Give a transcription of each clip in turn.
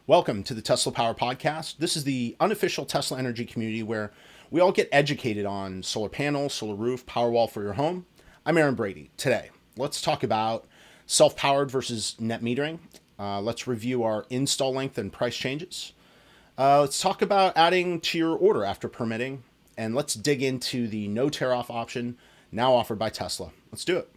Welcome to the Tesla Power Podcast. This is the unofficial Tesla energy community where we all get educated on solar panels, solar roof, Powerwall for your home. I'm Aaron Brady. Today, let's talk about self-powered versus net metering. Let's review our install length and price changes. Let's talk about adding to your order after permitting. And let's dig into the no tear-off option now offered by Tesla. Let's do it.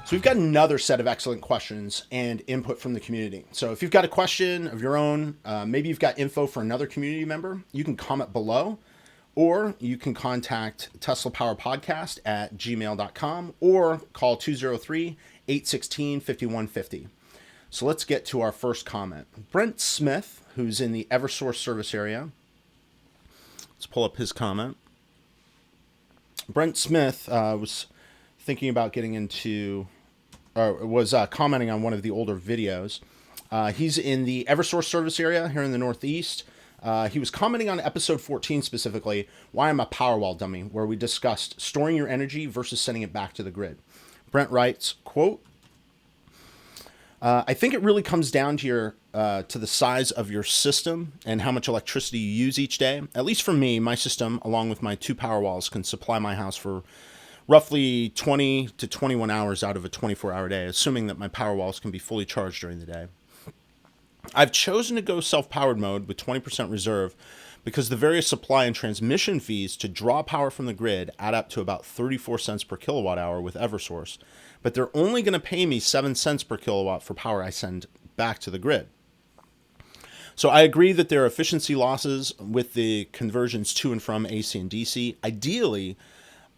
So we've got another set of excellent questions and input from the community. So if you've got a question of your own, maybe you've got info for another community member, you can comment below, or you can contact Tesla Power Podcast at gmail.com or call 203-816-5150. So let's get to our first comment. Brent Smith, who's in the Eversource service area. Let's pull up his comment. Brent Smith was thinking about getting into, or was commenting on one of the older videos. He's in the Eversource service area here in the Northeast. He was commenting on episode 14 specifically, Why I'm a Powerwall Dummy, where we discussed storing your energy versus sending it back to the grid. Brent writes, quote, I think it really comes down to the size of your system and how much electricity you use each day. At least for me, my system, along with my 2 Powerwalls, can supply my house for roughly 20 to 21 hours out of a 24-hour day, assuming that my Powerwalls can be fully charged during the day. I've chosen to go self-powered mode with 20% reserve because the various supply and transmission fees to draw power from the grid add up to about 34 cents per kilowatt hour with Eversource, but they're only going to pay me 7 cents per kilowatt for power I send back to the grid. So I agree that there are efficiency losses with the conversions to and from AC and DC. Ideally,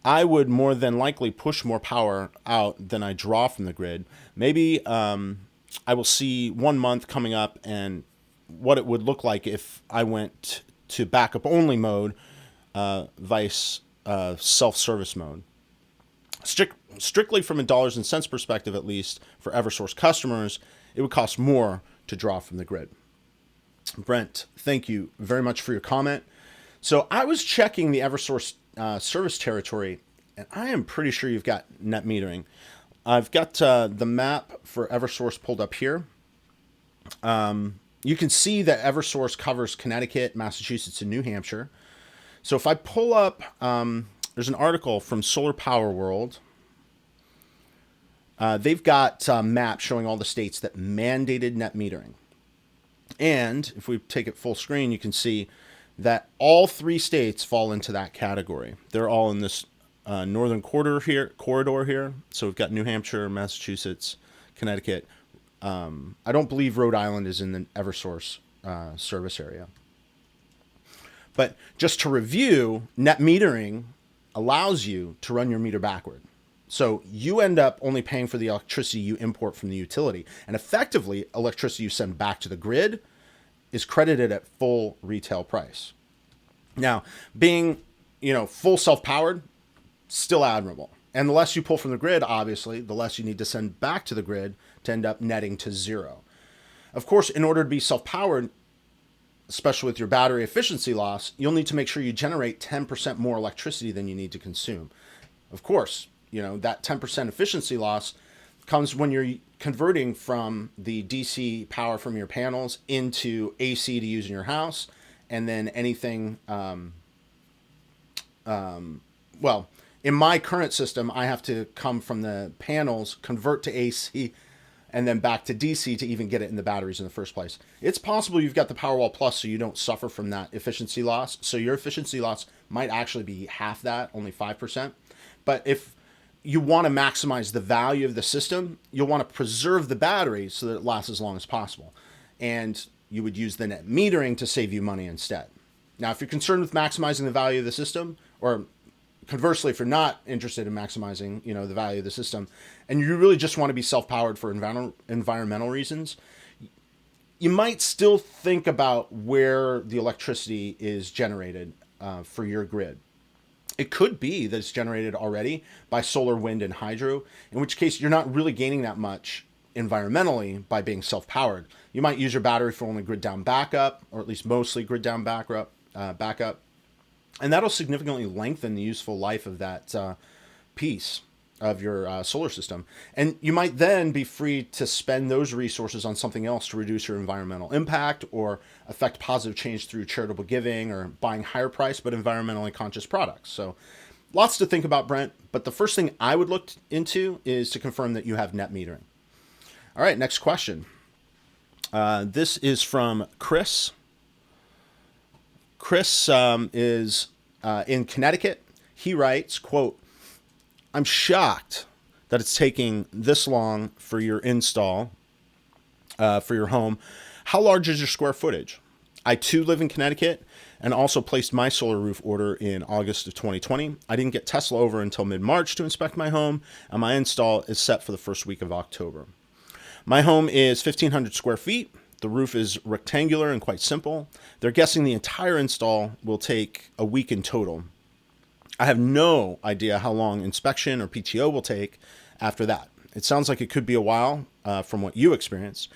I would more than likely push more power out than I draw from the grid. Maybe I will see 1 month coming up and what it would look like if I went to backup only mode, vice self-service mode. Strictly from a dollars and cents perspective, at least for Eversource customers, it would cost more to draw from the grid. Brent, thank you very much for your comment. So I was checking the Eversource service territory, and I am pretty sure you've got net metering. I've got the map for Eversource pulled up here. You can see that Eversource covers Connecticut, Massachusetts, and New Hampshire. So if I pull up, there's an article from Solar Power World. They've got a map showing all the states that mandated net metering. And if we take it full screen, you can see that all 3 states fall into that category. They're all in this northern corridor here. So we've got New Hampshire, Massachusetts, Connecticut. I don't believe Rhode Island is in the Eversource service area. But just to review, net metering allows you to run your meter backward. So you end up only paying for the electricity you import from the utility. And effectively, electricity you send back to the grid is credited at full retail price. Now, being, full self-powered, still admirable. And the less you pull from the grid, obviously, the less you need to send back to the grid to end up netting to zero. Of course, in order to be self-powered, especially with your battery efficiency loss, you'll need to make sure you generate 10% more electricity than you need to consume. Of course, that 10% efficiency loss comes when you're converting from the DC power from your panels into AC to use in your house, and then anything, in my current system, I have to come from the panels, convert to AC, and then back to DC to even get it in the batteries in the first place. It's possible you've got the Powerwall Plus so you don't suffer from that efficiency loss. So your efficiency loss might actually be half that, only 5%. But if you want to maximize the value of the system, you'll want to preserve the battery so that it lasts as long as possible. And you would use the net metering to save you money instead. Now, if you're concerned with maximizing the value of the system, or conversely, if you're not interested in maximizing, the value of the system, and you really just want to be self-powered for environmental reasons, you might still think about where the electricity is generated for your grid. It could be that it's generated already by solar, wind, and hydro, in which case you're not really gaining that much environmentally by being self-powered. You might use your battery for only grid down backup, or at least mostly grid down backup. And that'll significantly lengthen the useful life of that piece of your solar system. And you might then be free to spend those resources on something else to reduce your environmental impact or affect positive change through charitable giving or buying higher price but environmentally conscious products. So lots to think about, Brent. But the first thing I would look into is to confirm that you have net metering. All right, next question. This is from Chris. Chris is in Connecticut. He writes, quote, I'm shocked that it's taking this long for your install for your home. How large is your square footage? I too live in Connecticut and also placed my solar roof order in August of 2020. I didn't get Tesla over until mid-March to inspect my home, and my install is set for the first week of October. My home is 1,500 square feet. The roof is rectangular and quite simple. They're guessing the entire install will take a week in total. I have no idea how long inspection or PTO will take after that. It sounds like it could be a while from what you experienced.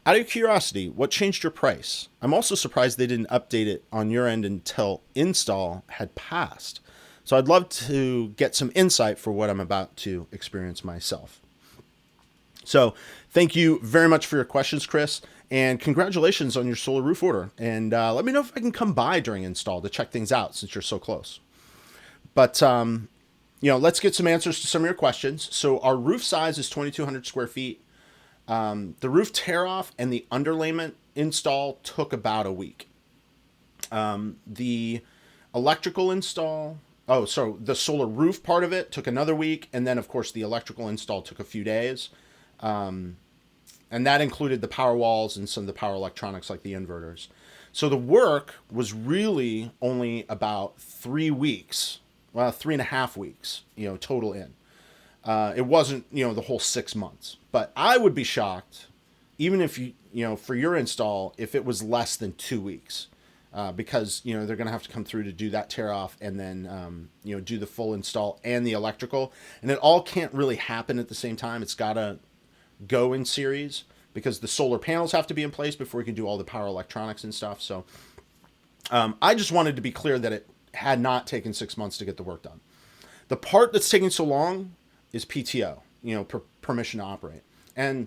Out of curiosity, what changed your price? I'm also surprised they didn't update it on your end until install had passed. So I'd love to get some insight for what I'm about to experience myself. So thank you very much for your questions, Chris, and congratulations on your solar roof order. And let me know if I can come by during install to check things out since you're so close. But, let's get some answers to some of your questions. So our roof size is 2,200 square feet. The roof tear off and the underlayment install took about a week. The electrical install, the solar roof part of it took another week. And then, of course, the electrical install took a few days. And that included the power walls and some of the power electronics like the inverters. So the work was really only about 3 weeks. Well, 3.5 weeks, total in. It wasn't, the whole 6 months. But I would be shocked, even if for your install, if it was less than 2 weeks, because they're going to have to come through to do that tear off and then do the full install and the electrical, and it all can't really happen at the same time. It's got to go in series because the solar panels have to be in place before you can do all the power electronics and stuff. So I just wanted to be clear that it had not taken 6 months to get the work done. The part that's taking so long is PTO, permission to operate. And,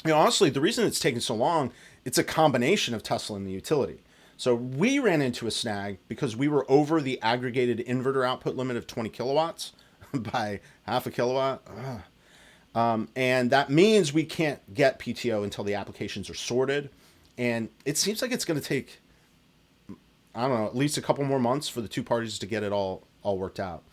honestly, the reason it's taking so long, it's a combination of Tesla and the utility. So we ran into a snag because we were over the aggregated inverter output limit of 20 kilowatts by half a kilowatt. And that means we can't get PTO until the applications are sorted. And it seems like it's going to take, I don't know, at least a couple more months for the two parties to get it all worked out.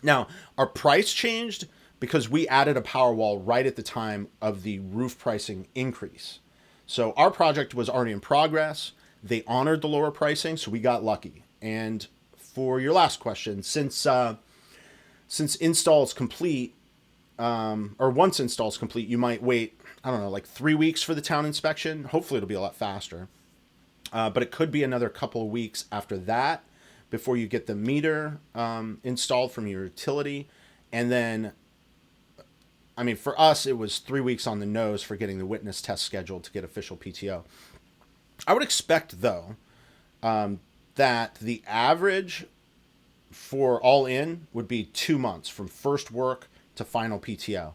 Now, our price changed because we added a power wall right at the time of the roof pricing increase. So our project was already in progress. They honored the lower pricing, so we got lucky. And for your last question, since install is complete, or once install is complete, you might wait, I don't know, like 3 weeks for the town inspection. Hopefully it'll be a lot faster. But it could be another couple of weeks after that before you get the meter installed from your utility. And then, for us, it was 3 weeks on the nose for getting the witness test scheduled to get official PTO. I would expect, though, that the average for all in would be 2 months from first work to final PTO.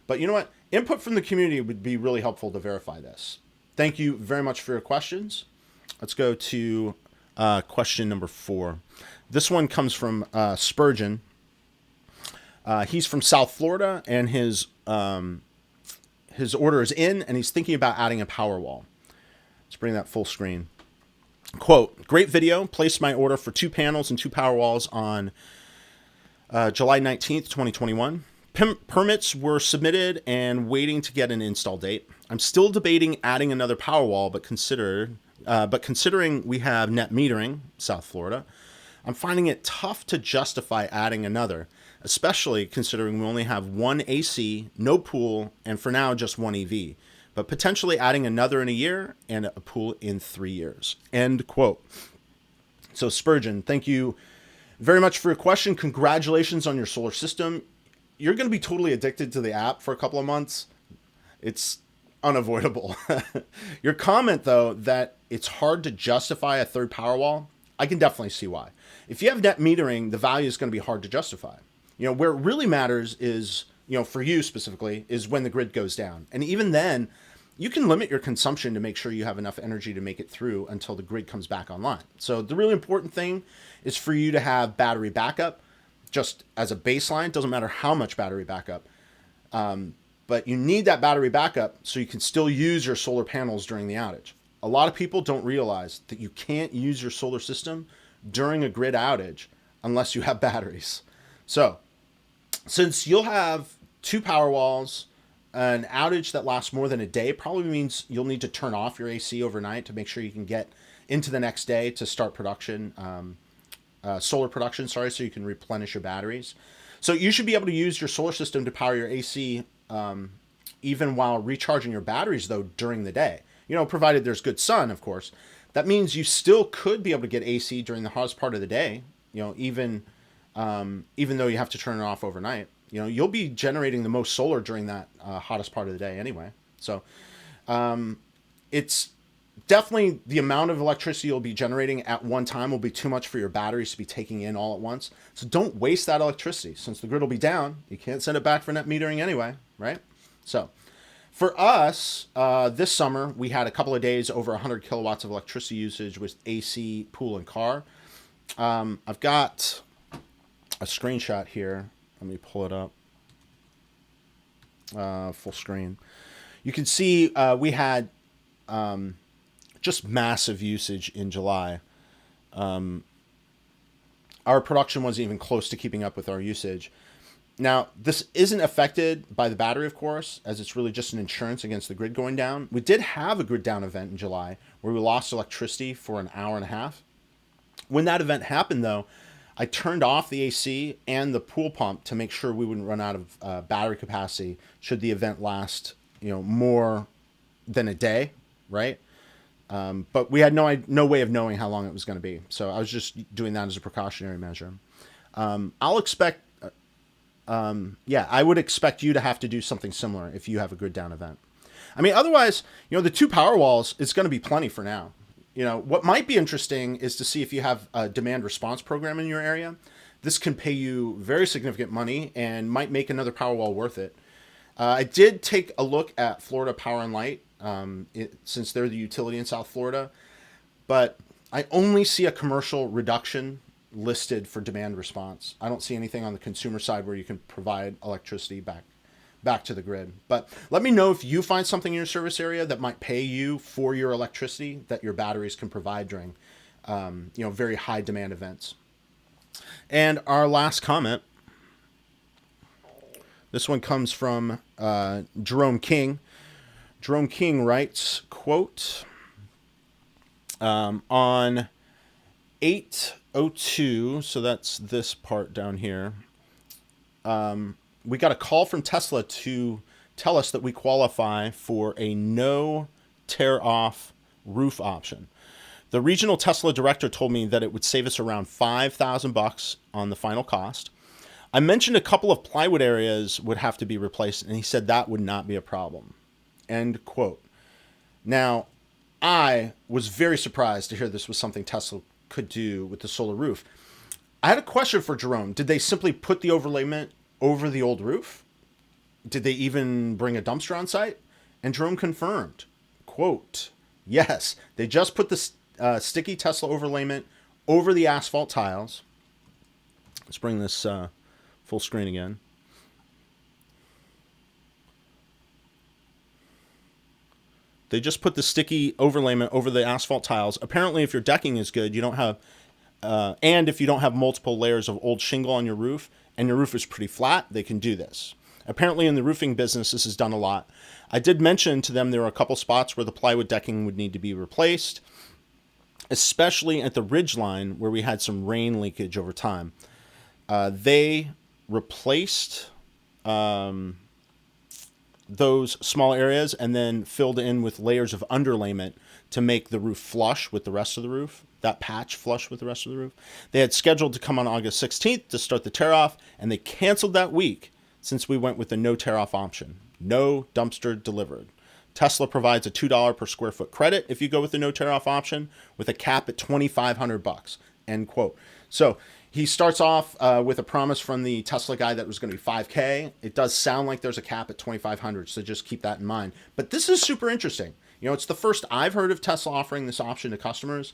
But you know what? Input from the community would be really helpful to verify this. Thank you very much for your questions. Let's go to question number 4. This one comes from Spurgeon. He's from South Florida, and his order is in, and he's thinking about adding a power wall. Let's bring that full screen. Quote, great video. Placed my order for 2 panels and 2 power walls on July 19th, 2021. Permits were submitted and waiting to get an install date. I'm still debating adding another power wall, but considering we have net metering, South Florida, I'm finding it tough to justify adding another, especially considering we only have 1 AC, no pool, and for now just 1 EV, but potentially adding another in a year and a pool in 3 years. End quote. So Spurgeon, thank you very much for your question. Congratulations on your solar system. You're going to be totally addicted to the app for a couple of months. It's unavoidable. Your comment, though, that it's hard to justify a third power wall, I can definitely see why. If you have net metering, the value is going to be hard to justify. Where it really matters is, for you specifically, is when the grid goes down. And even then, you can limit your consumption to make sure you have enough energy to make it through until the grid comes back online. So the really important thing is for you to have battery backup just as a baseline. It doesn't matter how much battery backup, but you need that battery backup so you can still use your solar panels during the outage. A lot of people don't realize that you can't use your solar system during a grid outage unless you have batteries. So since you'll have 2 power walls, an outage that lasts more than a day probably means you'll need to turn off your AC overnight to make sure you can get into the next day to start production, solar production, so you can replenish your batteries. So you should be able to use your solar system to power your AC even while recharging your batteries, though, during the day. Provided there's good sun, of course. That means you still could be able to get AC during the hottest part of the day, even though you have to turn it off overnight. You'll be generating the most solar during that hottest part of the day anyway. So it's definitely the amount of electricity you'll be generating at one time will be too much for your batteries to be taking in all at once. So don't waste that electricity. Since the grid will be down, you can't send it back for net metering anyway, right? So for us, this summer, we had a couple of days over 100 kilowatts of electricity usage with AC, pool, and car. I've got a screenshot here. Let me pull it up. Full screen. You can see we had just massive usage in July. Our production wasn't even close to keeping up with our usage. Now, this isn't affected by the battery, of course, as it's really just an insurance against the grid going down. We did have a grid down event in July where we lost electricity for an hour and a half. When that event happened, though, I turned off the AC and the pool pump to make sure we wouldn't run out of battery capacity should the event last, more than a day, right? But we had no way of knowing how long it was going to be. So I was just doing that as a precautionary measure. I would expect you to have to do something similar if you have a grid down event. I mean, otherwise, the 2 power walls is going to be plenty for now. What might be interesting is to see if you have a demand response program in your area. This can pay you very significant money and might make another power wall worth it. I did take a look at Florida Power and Light, since they're the utility in South Florida, but I only see a commercial reduction listed for demand response. I don't see anything on the consumer side where you can provide electricity back to the grid. But let me know if you find something in your service area that might pay you for your electricity that your batteries can provide during, very high demand events. And our last comment, this one comes from Jerome King. Jerome King writes, quote, on 8:02, so that's this part down here, we got a call from Tesla to tell us that we qualify for a no tear-off roof option. The regional Tesla director told me that it would save us around $5,000 on the final cost. I mentioned a couple of plywood areas would have to be replaced, and he said that would not be a problem. End quote. Now, I was very surprised to hear this was something Tesla could do with the solar roof. I had a question for Jerome. Did they simply put the overlayment over the old roof? Did they even bring a dumpster on site? And Jerome confirmed, quote, yes, they just put the sticky Tesla overlayment over the asphalt tiles. Let's bring this full screen again. They just put the sticky overlayment over the asphalt tiles. Apparently, if your decking is good, you don't have, and if you don't have multiple layers of old shingle on your roof, and your roof is pretty flat, they can do this. Apparently in the roofing business, this is done a lot. I did mention to them there were a couple spots where the plywood decking would need to be replaced, especially at the ridge line where we had some rain leakage over time. They replaced those small areas and then filled in with layers of underlayment to make the roof flush with the rest of the roof. That patch flush with the rest of the roof. They had scheduled to come on August 16th to start the tear-off, and they canceled that week since we went with the no tear-off option. No dumpster delivered. Tesla provides a $2 per square foot credit if you go with the no tear off option, with a cap at $2,500. End quote. So he starts off with a promise from the Tesla guy that was going to be $5K. It does sound like there's a cap at $2,500, so just keep that in mind. But this is super interesting. You know, it's the first I've heard of Tesla offering this option to customers.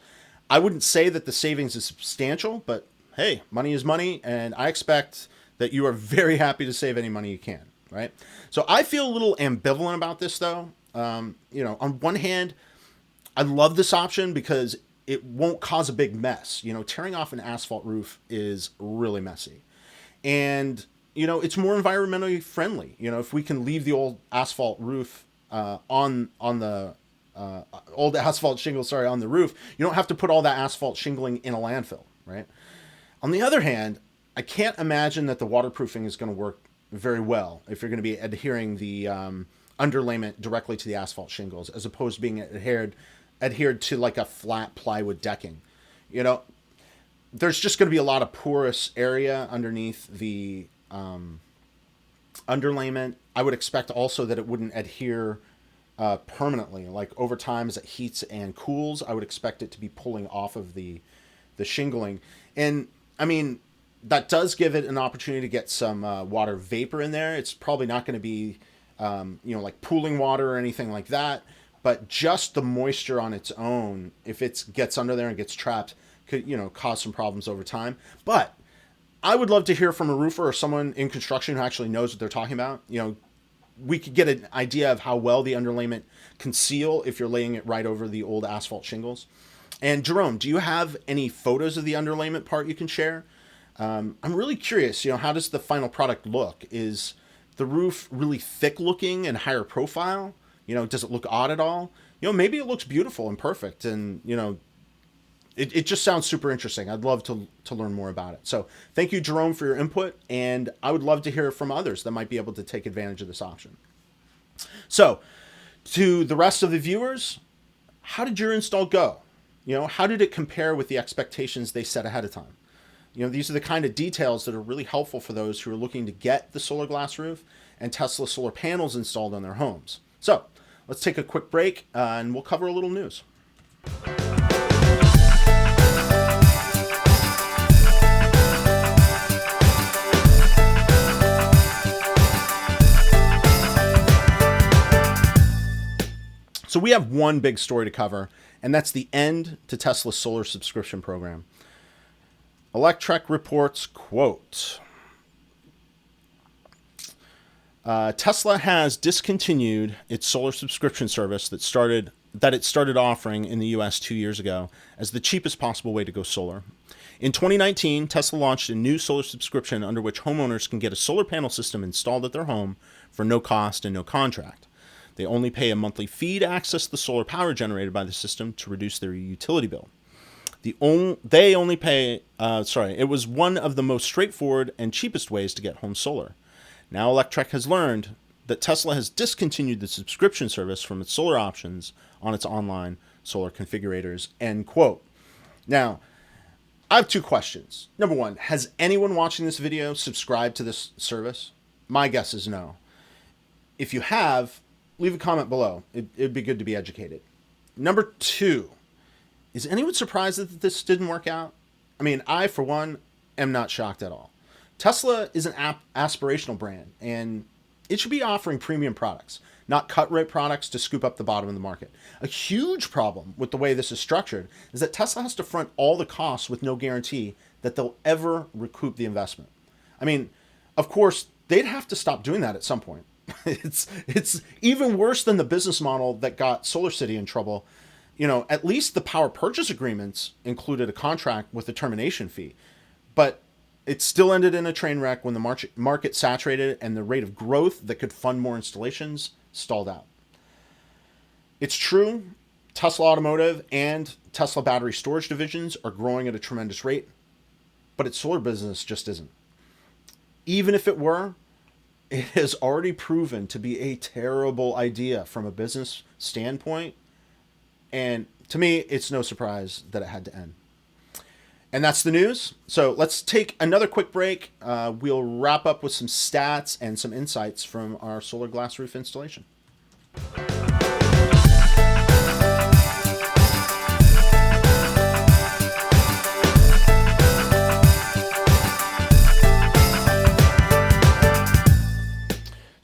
I wouldn't say that the savings is substantial, but hey, money is money, and I expect that you are very happy to save any money you can, right? So I feel a little ambivalent about this, though. You know, on one hand, I love this option because it won't cause a big mess. You know, tearing off an asphalt roof is really messy. And, you know, it's more environmentally friendly. You know, if we can leave the old asphalt roof on the old asphalt shingle, on the roof, you don't have to put all that asphalt shingling in a landfill, right? On the other hand, I can't imagine that the waterproofing is going to work very well if you're going to be adhering the underlayment directly to the asphalt shingles, as opposed to being adhered to like a flat plywood decking. You know, there's just going to be a lot of porous area underneath the underlayment. I would expect also that it wouldn't adhere permanently. Like over time, as it heats and cools, I would expect it to be pulling off of the shingling. And I mean, that does give it an opportunity to get some water vapor in there. It's probably not going to be, you know, like pooling water or anything like that. But just the moisture on its own, if it gets under there and gets trapped, could, you know, cause some problems over time. But I would love to hear from a roofer or someone in construction who actually knows what they're talking about. You know, we could get an idea of how well the underlayment can seal if you're laying it right over the old asphalt shingles. And Jerome, do you have any photos of the underlayment part you can share? I'm really curious, you know, how does the final product look? Is the roof really thick looking and higher profile? You know, does it look odd at all? You know, maybe it looks beautiful and perfect. And, you know, it just sounds super interesting. I'd love to learn more about it. So thank you, Jerome, for your input. And I would love to hear from others that might be able to take advantage of this option. So to the rest of the viewers, how did your install go? You know, how did it compare with the expectations they set ahead of time? You know, these are the kind of details that are really helpful for those who are looking to get the solar glass roof and Tesla solar panels installed on their homes. So let's take a quick break and we'll cover a little news. So we have one big story to cover, and that's the end to Tesla's solar subscription program. Electrek reports, quote, Tesla has discontinued its solar subscription service that it started offering in the US 2 years ago as the cheapest possible way to go solar. In 2019, Tesla launched a new solar subscription under which homeowners can get a solar panel system installed at their home for no cost and no contract. They only pay a monthly fee to access the solar power generated by the system to reduce their utility bill. It was one of the most straightforward and cheapest ways to get home solar. Now Electrek has learned that Tesla has discontinued the subscription service from its solar options on its online solar configurators, end quote. Now, I have two questions. Number one, has anyone watching this video subscribed to this service? My guess is no. If you have, leave a comment below. It'd be good to be educated. Number two, is anyone surprised that this didn't work out? I mean, I, for one, am not shocked at all. Tesla is an aspirational brand, and it should be offering premium products, not cut-rate products to scoop up the bottom of the market. A huge problem with the way this is structured is that Tesla has to front all the costs with no guarantee that they'll ever recoup the investment. I mean, of course, they'd have to stop doing that at some point. It's even worse than the business model that got SolarCity in trouble. You know, at least the power purchase agreements included a contract with a termination fee, but it still ended in a train wreck when the market saturated and the rate of growth that could fund more installations stalled out. It's true, Tesla Automotive and Tesla battery storage divisions are growing at a tremendous rate, but its solar business just isn't. Even if it were, it has already proven to be a terrible idea from a business standpoint. And to me, it's no surprise that it had to end. And that's the news. So let's take another quick break. We'll wrap up with some stats and some insights from our solar glass roof installation.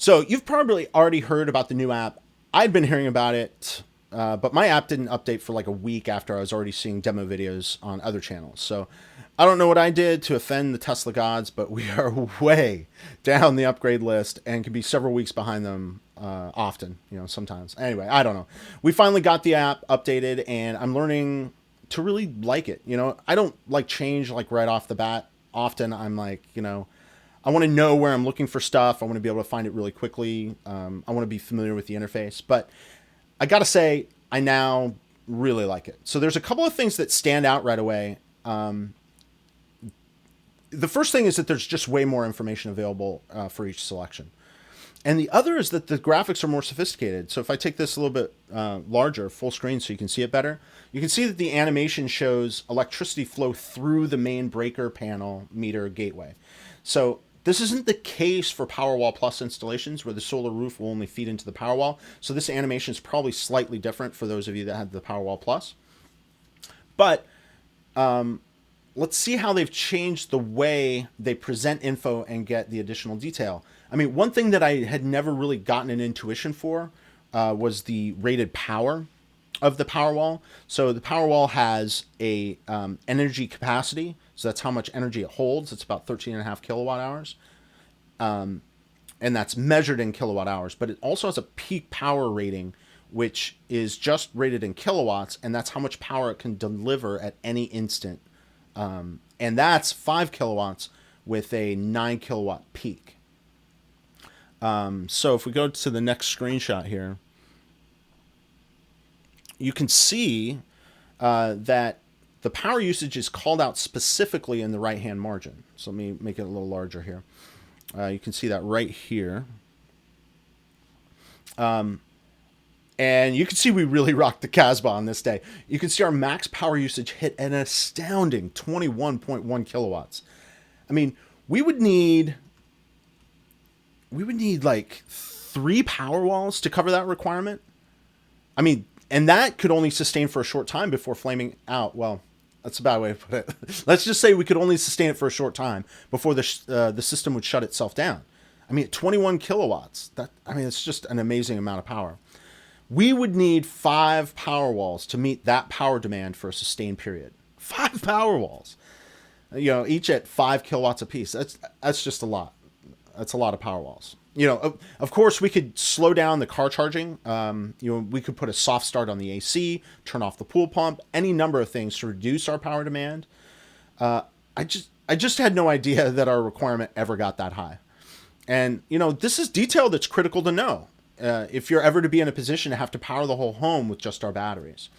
So you've probably already heard about the new app. I'd been hearing about it, but my app didn't update for like a week after I was already seeing demo videos on other channels. So I don't know what I did to offend the Tesla gods, but we are way down the upgrade list and can be several weeks behind them often, sometimes. Anyway, I don't know. We finally got the app updated, and I'm learning to really like it. I don't like change like right off the bat. Often I'm like, I want to know where I'm looking for stuff. I want to be able to find it really quickly. I want to be familiar with the interface. But I got to say, I now really like it. So there's a couple of things that stand out right away. The first thing is that there's just way more information available for each selection. And the other is that the graphics are more sophisticated. So if I take this a little bit larger, full screen, so you can see it better, you can see that the animation shows electricity flow through the main breaker panel meter gateway. So this isn't the case for Powerwall Plus installations where the solar roof will only feed into the Powerwall. So this animation is probably slightly different for those of you that have the Powerwall Plus. But let's see how they've changed the way they present info and get the additional detail. I mean, one thing that I had never really gotten an intuition for was the rated power of the Powerwall. So the Powerwall has a energy capacity. So that's how much energy it holds. It's about 13.5 kilowatt hours. And that's measured in kilowatt hours. But it also has a peak power rating, which is just rated in kilowatts. And that's how much power it can deliver at any instant. And that's 5 kilowatts with a 9 kilowatt peak. So if we go to the next screenshot here, you can see that the power usage is called out specifically in the right-hand margin. So let me make it a little larger here. You can see that right here. And you can see we really rocked the Casbah on this day. You can see our max power usage hit an astounding 21.1 kilowatts. I mean, we would need like 3 power walls to cover that requirement. I mean, and that could only sustain for a short time before flaming out. Well, that's a bad way to put it. Let's just say we could only sustain it for a short time before the system would shut itself down. I mean, at 21 kilowatts, it's just an amazing amount of power. We would need 5 power walls to meet that power demand for a sustained period. 5 power walls, each at 5 kilowatts apiece. That's just a lot. That's a lot of power walls. Of course, we could slow down the car charging. We could put a soft start on the AC, turn off the pool pump, any number of things to reduce our power demand. I just had no idea that our requirement ever got that high. And, this is detail that's critical to know if you're ever to be in a position to have to power the whole home with just our batteries.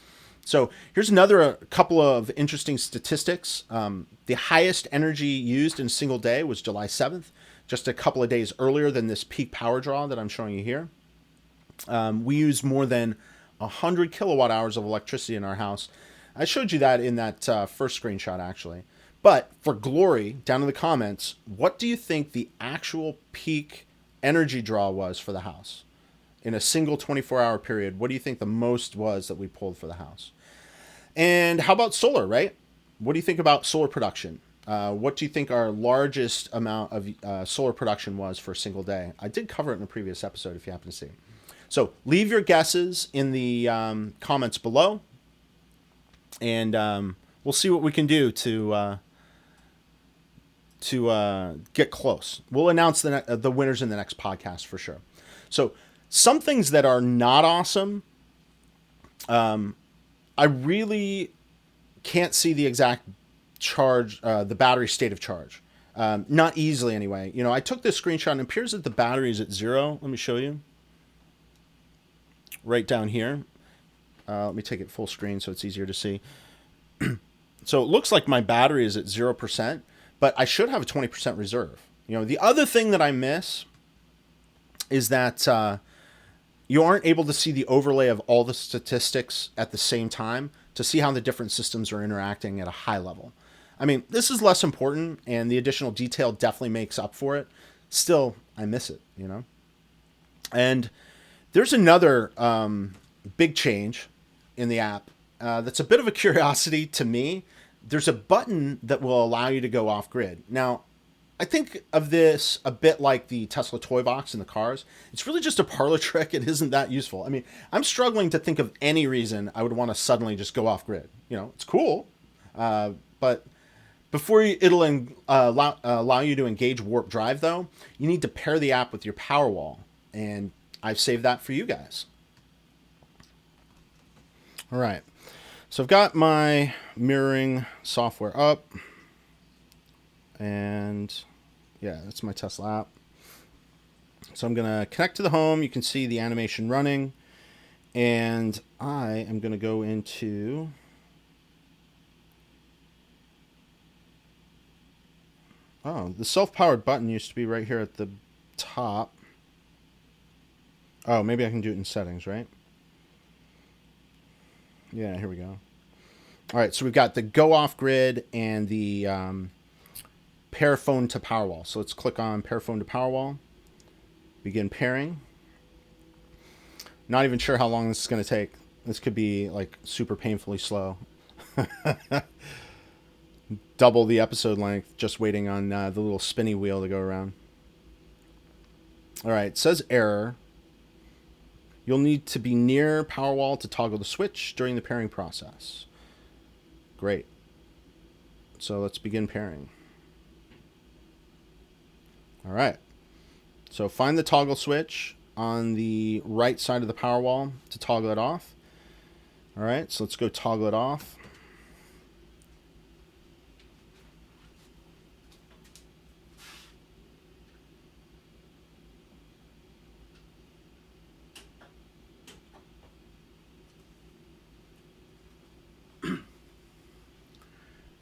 So here's another couple of interesting statistics. The highest energy used in a single day was July 7th. Just a couple of days earlier than this peak power draw that I'm showing you here. We used more than 100 kilowatt hours of electricity in our house. I showed you that in that first screenshot, actually. But for glory, down in the comments, what do you think the actual peak energy draw was for the house? In a single 24-hour period, what do you think the most was that we pulled for the house? And how about solar, right? What do you think about solar production? What do you think our largest amount of solar production was for a single day? I did cover it in a previous episode if you happen to see. So leave your guesses in the comments below, and we'll see what we can do to get close. We'll announce the winners in the next podcast for sure. So some things that are not awesome, I really can't see the exact charge, the battery state of charge. Not easily anyway. I took this screenshot and it appears that the battery is at 0. Let me show you. Right down here. Let me take it full screen so it's easier to see. So it looks like my battery is at 0%, but I should have a 20% reserve. The other thing that I miss is that you aren't able to see the overlay of all the statistics at the same time to see how the different systems are interacting at a high level. I mean, this is less important, and the additional detail definitely makes up for it. Still, I miss it, And there's another big change in the app that's a bit of a curiosity to me. There's a button that will allow you to go off-grid. Now, I think of this a bit like the Tesla toy box in the cars. It's really just a parlor trick. It isn't that useful. I mean, I'm struggling to think of any reason I would want to suddenly just go off grid. It's cool, but before it'll allow you to engage warp drive, though, you need to pair the app with your Powerwall, and I've saved that for you guys. All right, so I've got my mirroring software up, and yeah, that's my Tesla app. So I'm going to connect to the home. You can see the animation running, and I am going to go into... Oh, the self-powered button used to be right here at the top. Oh, maybe I can do it in settings, right? Yeah, here we go. All right, so we've got the go off grid and the pair phone to Powerwall. So let's click on pair phone to Powerwall. Begin pairing. Not even sure how long this is going to take. This could be like super painfully slow. Double the episode length just waiting on the little spinny wheel to go around. All right, it says error. You'll need to be near Powerwall to toggle the switch during the pairing process. Great. So let's begin pairing. All right. So find the toggle switch on the right side of the Powerwall to toggle it off. All right, so let's go toggle it off.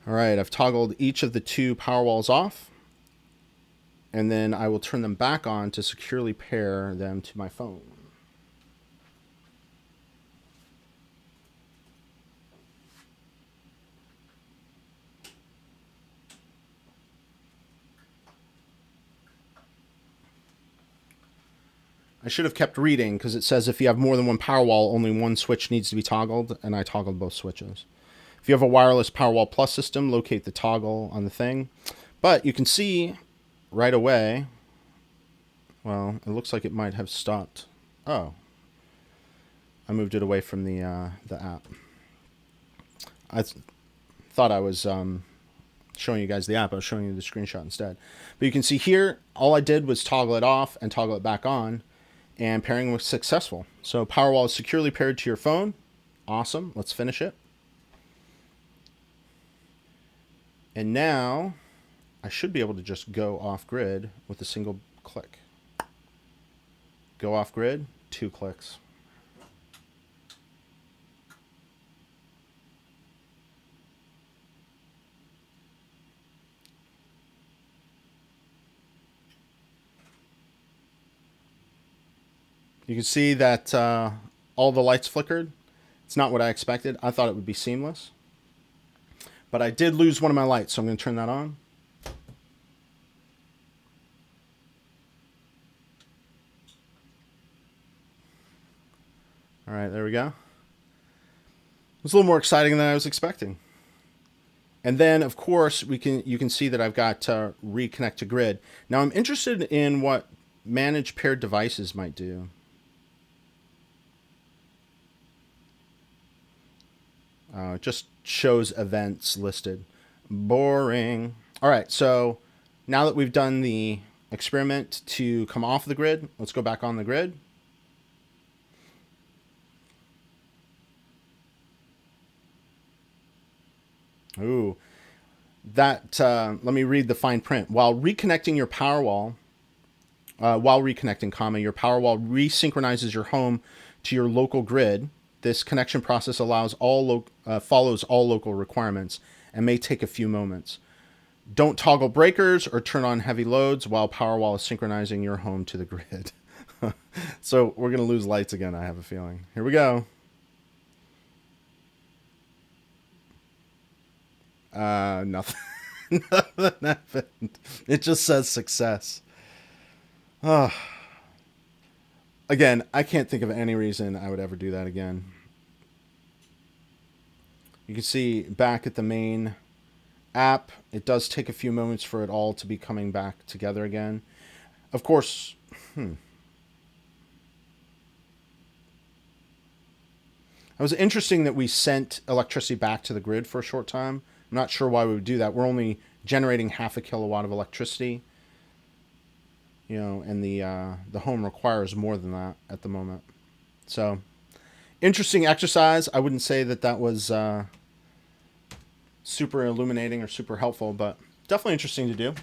All right, I've toggled each of the two Powerwalls off, and then I will turn them back on to securely pair them to my phone. I should have kept reading because it says if you have more than one Powerwall, only one switch needs to be toggled, and I toggled both switches. If you have a wireless Powerwall Plus system, locate the toggle on the thing. But you can see right away, well, it looks like it might have stopped. Oh, I moved it away from the app. I thought I was showing you guys the app. I was showing you the screenshot instead. But you can see here, all I did was toggle it off and toggle it back on, and pairing was successful. So Powerwall is securely paired to your phone. Awesome. Let's finish it. And now I should be able to just go off grid with a single click. Go off grid, 2 clicks. You can see that all the lights flickered. It's not what I expected. I thought it would be seamless. But I did lose one of my lights, so I'm going to turn that on. All right, there we go. It was a little more exciting than I was expecting. And then, of course, you can see that I've got reconnect to grid. Now, I'm interested in what manage paired devices might do. It just shows events listed. Boring. All right, so now that we've done the experiment to come off the grid, let's go back on the grid. Ooh, that, let me read the fine print. While reconnecting, your Powerwall resynchronizes your home to your local grid. This connection process follows all local requirements and may take a few moments. Don't toggle breakers or turn on heavy loads while Powerwall is synchronizing your home to the grid. So we're going to lose lights again, I have a feeling. Here we go. Nothing. Nothing happened. It just says success. Again, I can't think of any reason I would ever do that again. You can see back at the main app. It does take a few moments for it all to be coming back together again. Of course, it was interesting that we sent electricity back to the grid for a short time. I'm not sure why we would do that. We're only generating half a kilowatt of electricity, and the home requires more than that at the moment. So, interesting exercise. I wouldn't say that was super illuminating or super helpful, but definitely interesting to do.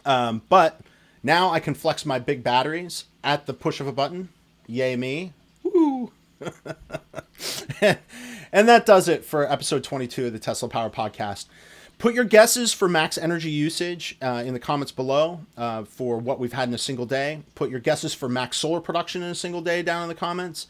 But now I can flex my big batteries at the push of a button. Yay me. Woo! And that does it for episode 22 of the Tesla Power Podcast. Put your guesses for max energy usage in the comments below for what we've had in a single day. Put your guesses for max solar production in a single day down in the comments.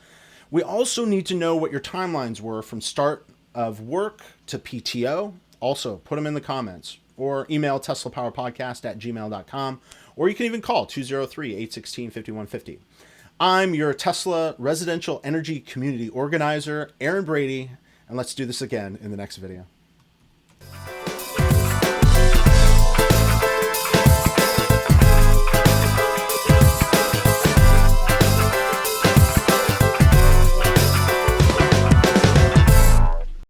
We also need to know what your timelines were from start of work to PTO. Also, put them in the comments. Or email teslapowerpodcast@gmail.com. Or you can even call 203-816-5150. I'm your Tesla residential energy community organizer, Aaron Brady, and let's do this again in the next video.